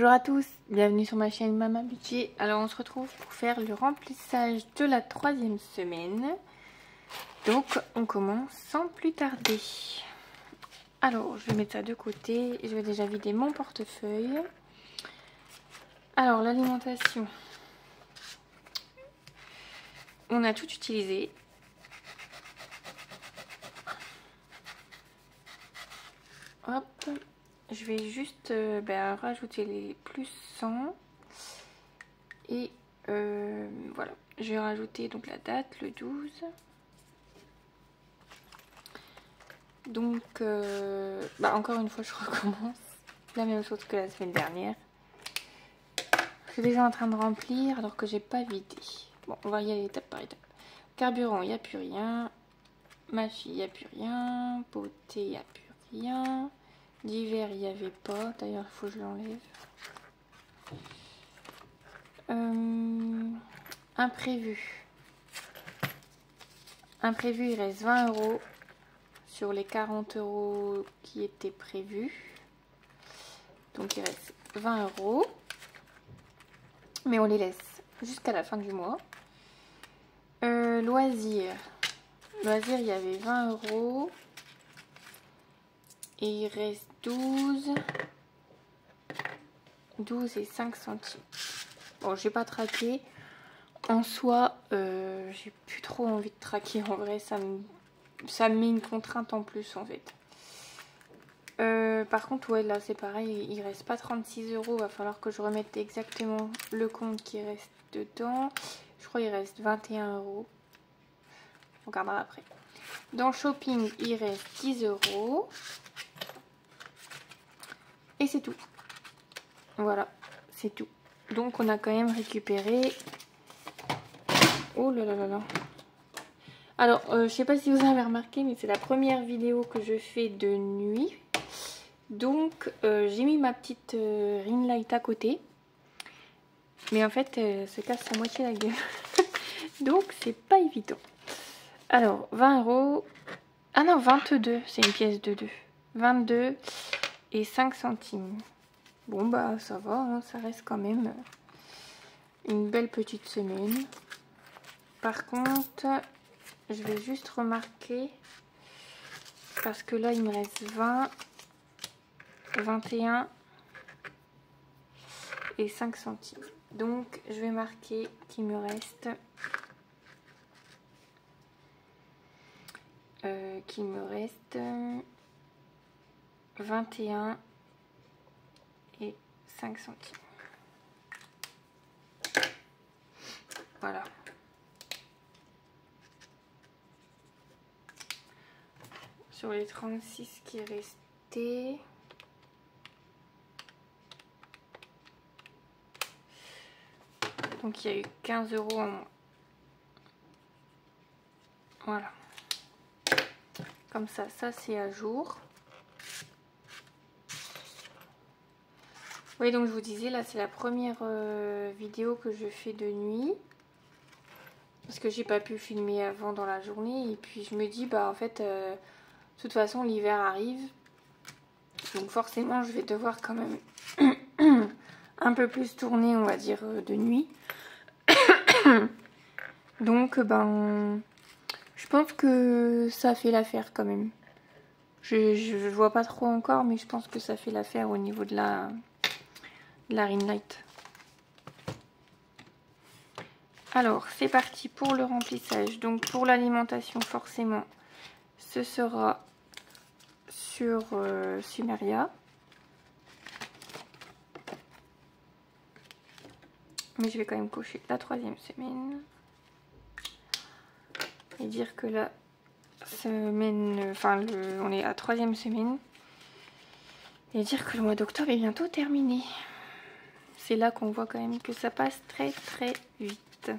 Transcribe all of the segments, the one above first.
Bonjour à tous, bienvenue sur ma chaîne Mama Budget. Alors on se retrouve pour faire le remplissage de la 3e semaine. Donc on commence sans plus tarder. Alors je vais mettre ça de côté et je vais déjà vider mon portefeuille. Alors l'alimentation, on a tout utilisé. Hop. Je vais juste rajouter les plus 100 et voilà, je vais rajouter donc la date, le 12. Donc encore une fois je recommence la même chose que la semaine dernière. Je suis déjà en train de remplir alors que j'ai pas vidé. Bon, on va y aller étape par étape. Carburant, il n'y a plus rien. Ma fille, il n'y a plus rien. Beauté, il n'y a plus rien. D'hiver, il n'y avait pas. D'ailleurs, il faut que je l'enlève. Imprévu. Imprévu, il reste 20 € sur les 40 € qui étaient prévus. Donc, il reste 20 €. Mais on les laisse jusqu'à la fin du mois. Loisirs. Loisirs, il y avait 20 €. Et il reste 12 et 5 centimes. Bon, j'ai pas traqué. En soi, j'ai plus trop envie de traquer. En vrai, ça me met une contrainte en plus, en fait. Par contre, ouais, là, c'est pareil. Il reste pas 36 €. Va falloir que je remette exactement le compte qui reste dedans. Je crois qu'il reste 21 €. On regardera après. Dans shopping, il reste 10 €. Et c'est tout. Voilà, c'est tout. Donc on a quand même récupéré... Oh là là là là. Alors, je sais pas si vous avez remarqué, mais c'est la première vidéo que je fais de nuit. Donc j'ai mis ma petite ring light à côté. Mais en fait, elle se casse à moitié la gueule. Donc c'est pas évident. Alors, 20 €. Ah non, 22. C'est une pièce de 2. 22 et 5 centimes. Bon bah ça va, hein, ça reste quand même une belle petite semaine. Par contre, je vais juste remarquer, parce que là il me reste 20, 21 et 5 centimes. Donc je vais marquer qu'il me reste 21 et 5 centimes. Voilà. Sur les 36 qui restaient, donc il y a eu 15 € en moins. Voilà. Comme ça c'est à jour. Oui, donc je vous disais, là c'est la première vidéo que je fais de nuit. Parce que j'ai pas pu filmer avant dans la journée. Et puis je me dis, bah en fait, de toute façon l'hiver arrive. Donc forcément je vais devoir quand même un peu plus tourner, on va dire, de nuit. Donc ben, je pense que ça fait l'affaire quand même. Je vois pas trop encore, mais je pense que ça fait l'affaire au niveau de la ring light. Alors c'est parti pour le remplissage. Donc pour l'alimentation, forcément ce sera sur Sumeria. Mais je vais quand même cocher la 3e semaine et dire que la semaine, on est à 3e semaine, et dire que le mois d'octobre est bientôt terminé. C'est là qu'on voit quand même que ça passe très très vite.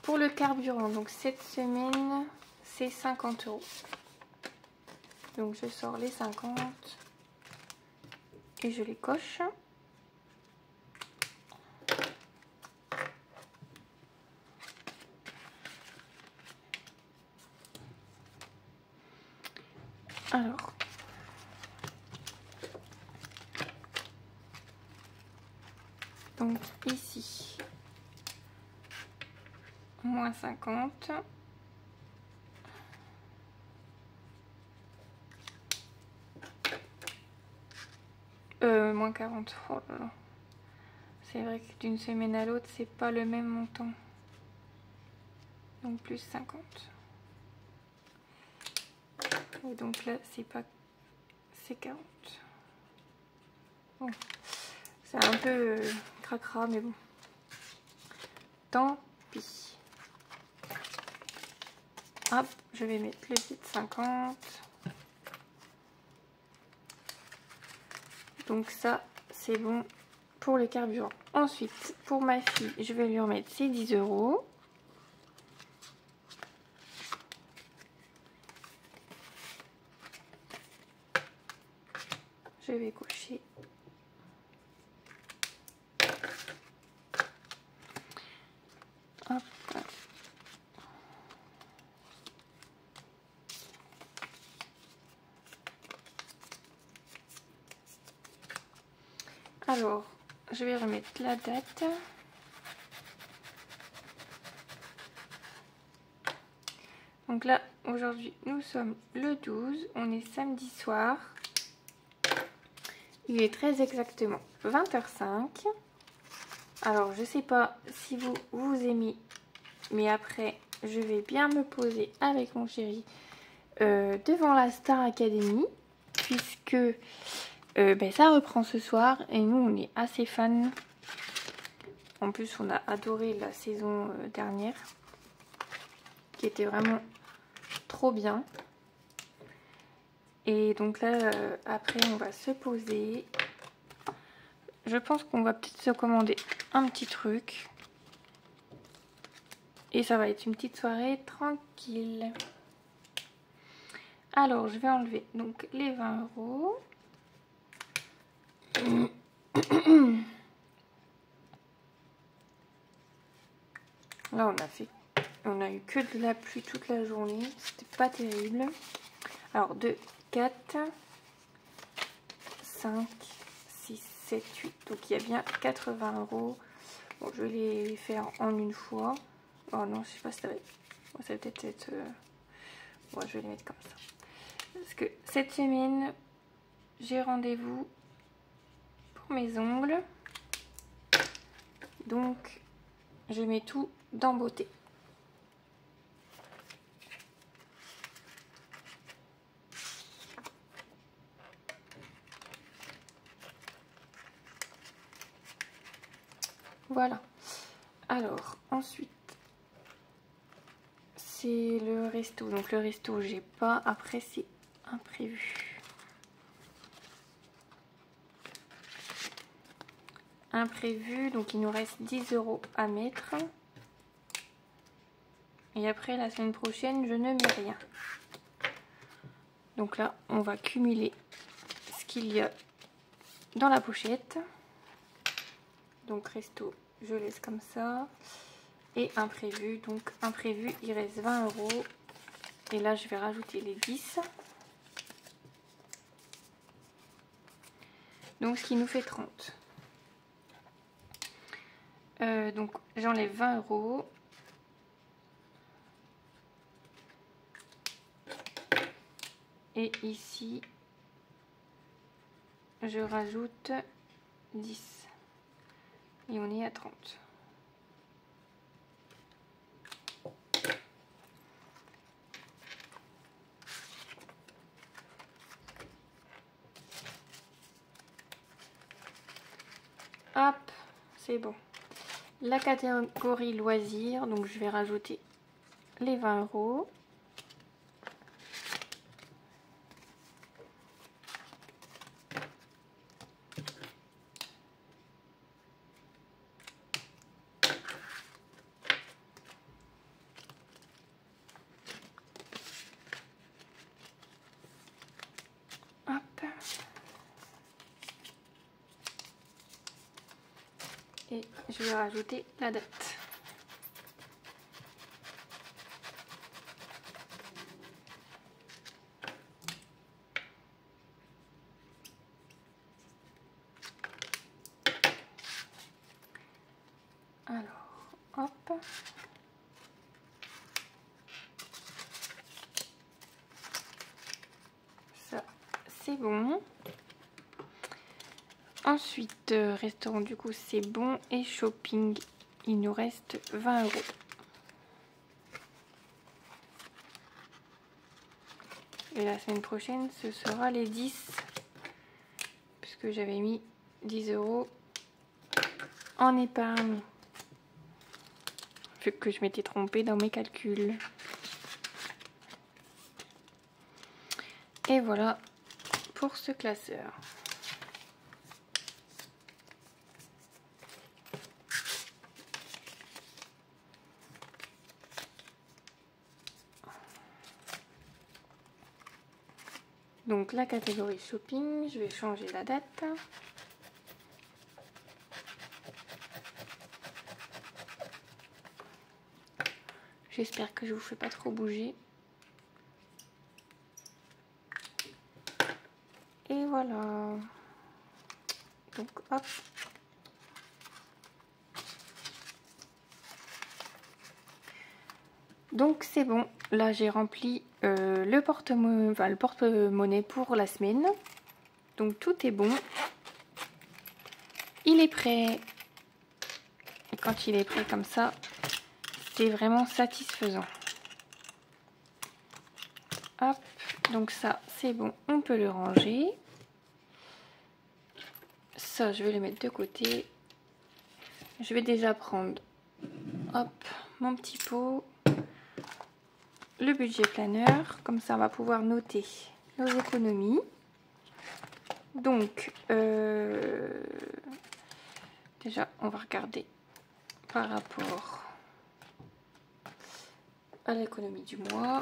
Pour le carburant, donc cette semaine c'est 50 €. Donc je sors les 50 et je les coche. Alors, Donc ici, moins 50. Moins 40. Oh là là. C'est vrai que d'une semaine à l'autre, c'est pas le même montant. Donc plus 50. Et donc là, c'est pas... c'est 40. Bon. C'est un peu cracra, mais bon. Tant pis. Hop, je vais mettre le billet de 50. Donc ça, c'est bon pour le carburant. Ensuite, pour ma fille, je vais lui remettre ses 10 €. Je vais cocher. Hop. Alors, je vais remettre la date. Donc là, aujourd'hui, nous sommes le 12. On est samedi soir. Il est très exactement 20h05. Alors, je sais pas si vous aimez, mais après, je vais bien me poser avec mon chéri devant la Star Academy, puisque ça reprend ce soir et nous, on est assez fans. En plus, on a adoré la saison dernière, qui était vraiment trop bien. Et donc là, après, on va se poser. Je pense qu'on va peut-être se commander un petit truc. Et ça va être une petite soirée tranquille. Alors, je vais enlever donc les 20 €. Là, on a eu que de la pluie toute la journée. C'était pas terrible. Alors, 2, 4, 5, 6, 7, 8. Donc, il y a bien 80 €. Bon, je vais les faire en une fois. Oh non, je sais pas si ça va être... Bon, ça va peut-être être... Bon, je vais les mettre comme ça. Parce que cette semaine, j'ai rendez-vous pour mes ongles. Donc, je mets tout dans beauté. Voilà. Alors, ensuite, c'est le resto. Donc, le resto, j'ai pas. Après, c'est imprévu. Imprévu, donc il nous reste 10 € à mettre. Et après, la semaine prochaine, je ne mets rien. Donc là, on va cumuler ce qu'il y a dans la pochette. Donc resto, je laisse comme ça. Et imprévu, donc imprévu, il reste 20 €. Et là, je vais rajouter les 10. Donc ce qui nous fait 30. Donc j'enlève 20 €. Et ici, je rajoute 10. Et on est à 30. Hop, c'est bon. La catégorie loisirs, donc je vais rajouter les 20 €. Hop. Et je vais rajouter la date. Ça, c'est bon. Ensuite, restaurant, du coup, c'est bon. Et shopping, il nous reste 20 €. Et la semaine prochaine, ce sera les 10. Puisque j'avais mis 10 € en épargne. Vu que je m'étais trompée dans mes calculs. Et voilà pour ce classeur. Donc la catégorie shopping, je vais changer la date. J'espère que je vous fais pas trop bouger. Et voilà. Donc hop. Donc c'est bon. Là j'ai rempli le porte-monnaie pour la semaine. Donc tout est bon. Il est prêt. Et quand il est prêt comme ça, c'est vraiment satisfaisant. Hop. Donc ça c'est bon. On peut le ranger. Ça je vais le mettre de côté. Je vais déjà prendre hop mon petit pot. Le budget planeur, comme ça on va pouvoir noter nos économies. Donc déjà on va regarder par rapport à l'économie du mois.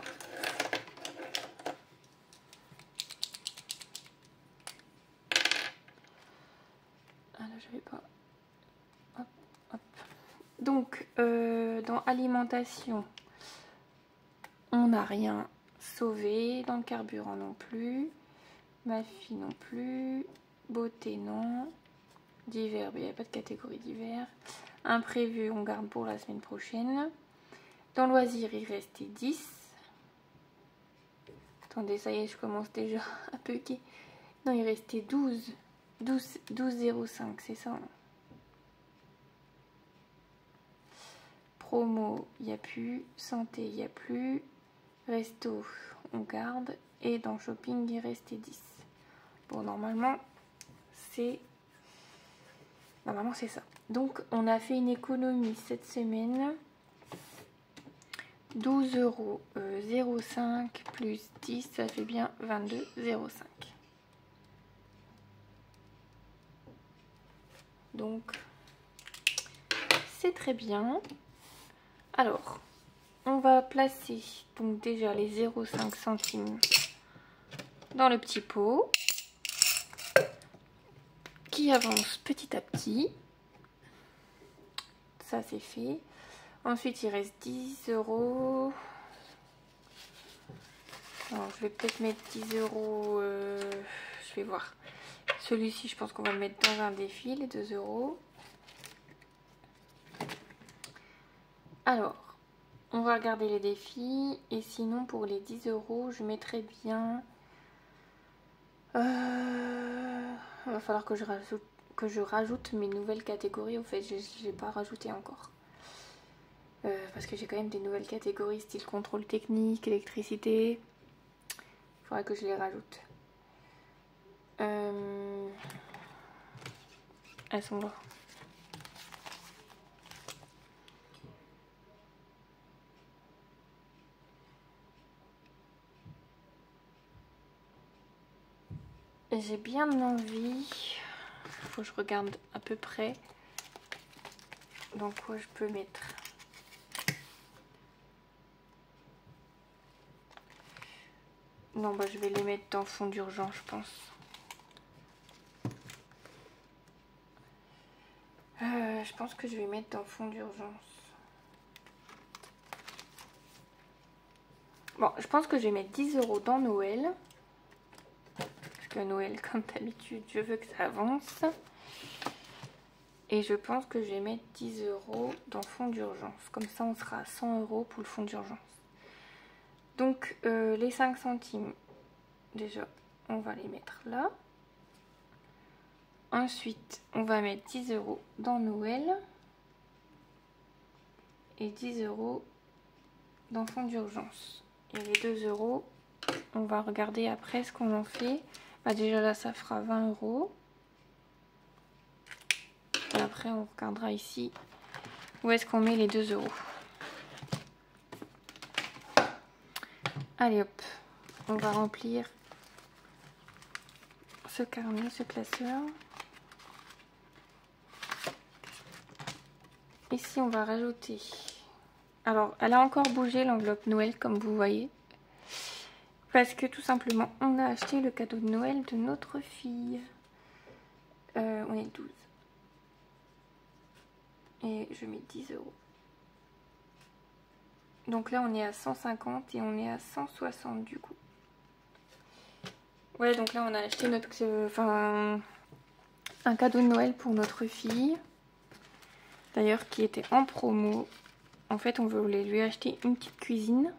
Ah là je vais pas. Hop, hop. Donc dans alimentation, on n'a rien sauvé, dans le carburant non plus, ma fille non plus, beauté non, divers, il n'y a pas de catégorie divers, imprévu on garde pour la semaine prochaine, dans loisirs il restait 10, attendez ça y est je commence déjà à bugger, non il restait 12,05 c'est ça, promo il n'y a plus, santé il n'y a plus, resto on garde et dans shopping il restait 10. Bon normalement c'est ça. Donc on a fait une économie cette semaine 12,05 € plus 10 ça fait bien 22,05 €. Donc c'est très bien. Alors on va placer donc déjà les 0,5 centimes dans le petit pot qui avance petit à petit. Ça c'est fait. Ensuite il reste 10 €. Alors je vais peut-être mettre 10 €. Je vais voir. Celui-ci je pense qu'on va le mettre dans un défi, les 2 €. Alors on va regarder les défis. Et sinon pour les 10 € je mettrais bien... Il va falloir que je rajoute mes nouvelles catégories. En fait, je n'ai pas rajouté encore. Parce que j'ai quand même des nouvelles catégories, style contrôle technique, électricité. Il faudra que je les rajoute. Elles sont là. J'ai bien envie, faut que je regarde à peu près dans quoi je peux mettre. Non, bah je vais les mettre dans fond d'urgence, je pense. Je pense que je vais mettre dans fond d'urgence. Bon, je pense que je vais mettre 10 € dans Noël. Parce que Noël, comme d'habitude, je veux que ça avance. Et je pense que je vais mettre 10 € dans fonds d'urgence. Comme ça, on sera à 100 € pour le fonds d'urgence. Donc, les 5 centimes, déjà, on va les mettre là. Ensuite, on va mettre 10 € dans Noël. Et 10 € dans fonds d'urgence. Et les 2 €, on va regarder après ce qu'on en fait. Bah déjà là, ça fera 20 €. Et après, on regardera ici où est-ce qu'on met les 2 €. Allez hop, on va remplir ce carnet, ce classeur. Ici, on va rajouter... Alors, elle a encore bougé l'enveloppe Noël, comme vous voyez. Parce que tout simplement, on a acheté le cadeau de Noël de notre fille. On est 12. Et je mets 10 €. Donc là, on est à 150 et on est à 160 du coup. Ouais, donc là, on a acheté un cadeau de Noël pour notre fille. D'ailleurs, qui était en promo. En fait, on voulait lui acheter une petite cuisine.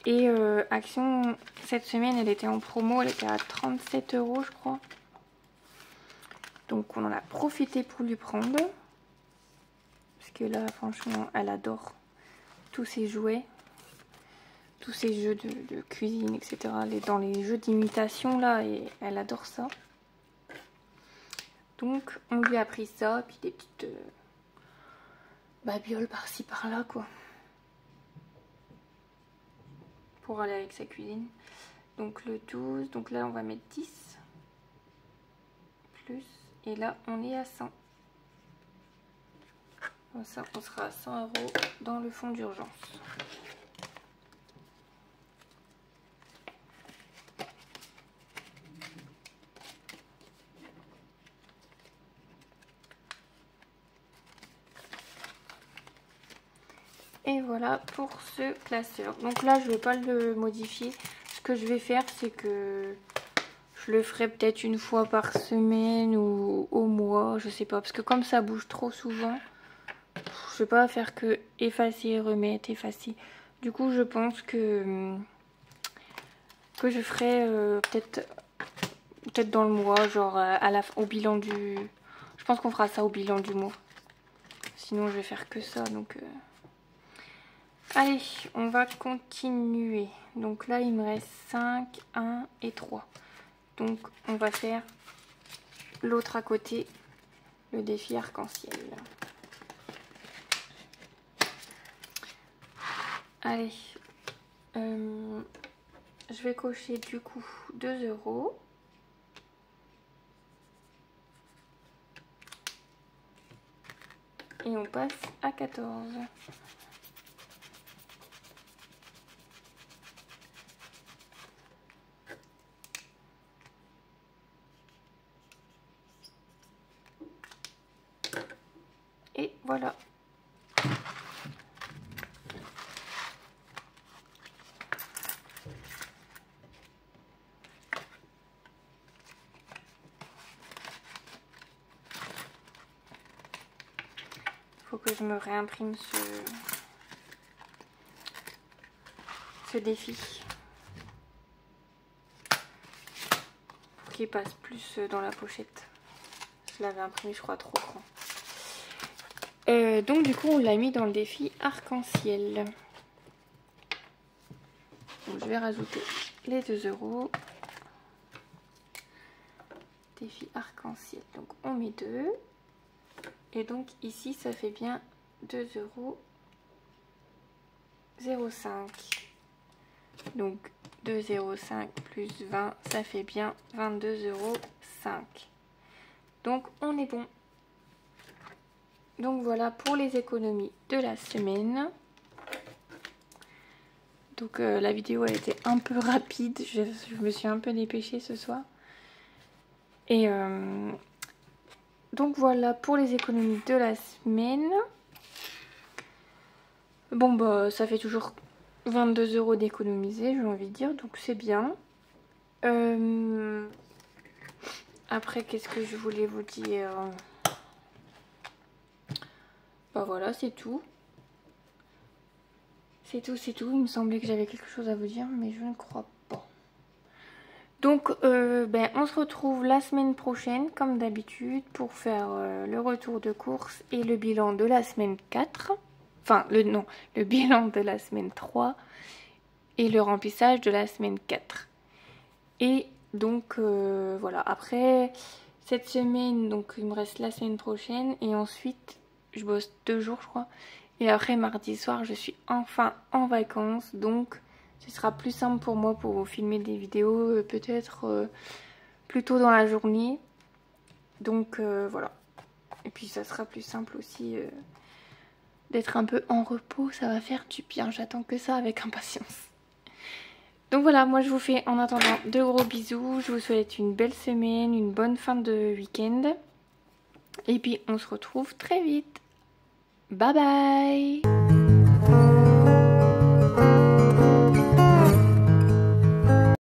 Et Action, cette semaine, elle était en promo. Elle était à 37 € je crois. Donc, on en a profité pour lui prendre. Parce que là, franchement, elle adore tous ces jouets. Tous ces jeux de cuisine, etc. Dans les jeux d'imitation, là, et elle adore ça. Donc, on lui a pris ça. Puis des petites babioles par-ci, par-là, quoi. Pour aller avec sa cuisine. Donc, le 12. Donc là, on va mettre 10. Plus. Et là, on est à 100. Comme ça, on sera à 100 € dans le fonds d'urgence. Et voilà pour ce classeur. Donc là, je ne vais pas le modifier. Ce que je vais faire, c'est que je le ferai peut-être une fois par semaine ou au mois. Je sais pas. Parce que comme ça bouge trop souvent, je vais pas faire que effacer, remettre, effacer. Du coup, je pense que je ferai peut-être dans le mois, genre au bilan du... Je pense qu'on fera ça au bilan du mois. Sinon, je vais faire que ça, donc... Allez, on va continuer. Donc là, il me reste 5, 1 et 3. Donc, on va faire l'autre à côté, le défi arc-en-ciel. Allez, je vais cocher du coup 2 €. Et on passe à 14. Et voilà. Faut que je me réimprime ce défi. Pour qu'il passe plus dans la pochette. Je l'avais imprimé, je crois, trop grand. Donc du coup, on l'a mis dans le défi arc-en-ciel. Donc je vais rajouter les 2 €. Défi arc-en-ciel. Donc on met 2. Et donc ici, ça fait bien 2 € 0,5. Donc 2,05 plus 20, ça fait bien 22,05 €. Donc on est bon. Donc voilà pour les économies de la semaine. Donc la vidéo a été un peu rapide. Je me suis un peu dépêchée ce soir. Et donc voilà pour les économies de la semaine. Bon bah ça fait toujours 22 € d'économiser, j'ai envie de dire. Donc c'est bien. Après, qu'est-ce que je voulais vous dire? Bah voilà, c'est tout. C'est tout, c'est tout. Il me semblait que j'avais quelque chose à vous dire, mais je ne crois pas. Donc, on se retrouve la semaine prochaine, comme d'habitude, pour faire le retour de course et le bilan de la semaine 4. Enfin, le bilan de la semaine 3 et le remplissage de la semaine 4. Et donc, voilà. Après, cette semaine, donc il me reste la semaine prochaine. Et ensuite, je bosse 2 jours, je crois. Et après, mardi soir, je suis enfin en vacances. Donc, ce sera plus simple pour moi pour vous filmer des vidéos, peut-être plus tôt dans la journée. Donc, voilà. Et puis, ça sera plus simple aussi d'être un peu en repos. Ça va faire du bien. J'attends que ça avec impatience. Donc voilà, moi je vous fais en attendant de gros bisous. Je vous souhaite une belle semaine, une bonne fin de week-end. Et puis on se retrouve très vite. Bye bye!